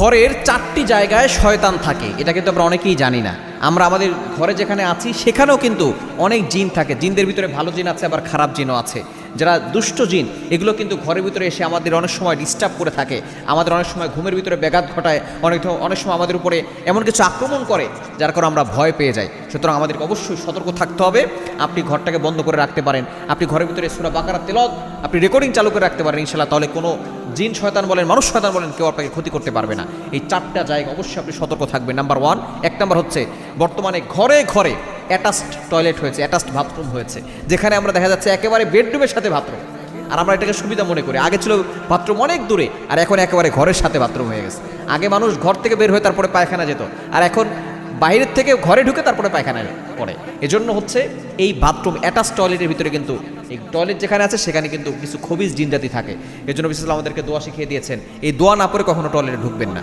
ঘরের 4টি জায়গায় শয়তান থাকে, এটা কিন্তু আমরা অনেকেই জানি না। আমরা আমাদের ঘরে যেখানে আছি সেখানেও কিন্তু অনেক জিন থাকে। জিনদের ভিতরে ভালো জিন আছে, আবার খারাপ জিনও আছে। যারা দুষ্ট জিন, এগুলো কিন্তু ঘরের ভিতরে এসে আমাদের অনেক সময় ডিস্টার্ব করে থাকে, আমাদের অনেক সময় ঘুমের ভিতরে ব্যাঘাত ঘটায়, অনেক সময় আমাদের উপরে এমন কিছু আক্রমণ করে যার কারণে আমরা ভয় পেয়ে যাই। সুতরাং আমাদেরকে অবশ্যই সতর্ক থাকতে হবে। আপনি ঘরটাকে বন্ধ করে রাখতে পারেন, আপনি ঘরের ভিতরে সূরা বাকারা তেলাওয়াত আপনি রেকর্ডিং চালু করে রাখতে পারেন ইনশাআল্লাহ, তাহলে কোনো জিন শয়তান বলেন, মানুষ শয়তান বলেন, কেউ আপনাকে ক্ষতি করতে পারবে না। এই 4টা জায়গা অবশ্যই আপনি সতর্ক থাকবেন। নাম্বার 1 নাম্বার হচ্ছে, বর্তমানে ঘরে ঘরে অ্যাটাচড টয়লেট হয়েছে, অ্যাটাচড বাথরুম হয়েছে, যেখানে আমরা দেখা যাচ্ছে একেবারে বেডরুমের সাথে বাথরুম। আর আমরা এটাকে সুবিধা মনে করি। আগে ছিল বাথরুম অনেক দূরে, আর এখন একেবারে ঘরের সাথে বাথরুম হয়ে গেছে। আগে মানুষ ঘর থেকে বের হয়ে তারপরে পায়খানা যেত, আর এখন বাইরের থেকে ঘরে ঢুকে তারপরে পায়খানায় পড়ে। এজন্য হচ্ছে এই বাথরুম অ্যাটাচ টয়লেটের ভিতরে কিন্তু, এই টয়লেট যেখানে আছে সেখানে কিন্তু কিছু খবিজ জিনজাতি থাকে। এজন্য বিশেষ আমাদেরকে দোয়া শিখিয়ে দিয়েছেন, এই দোয়া না পড়ে কখনো টয়লেটে ঢুকবেন না।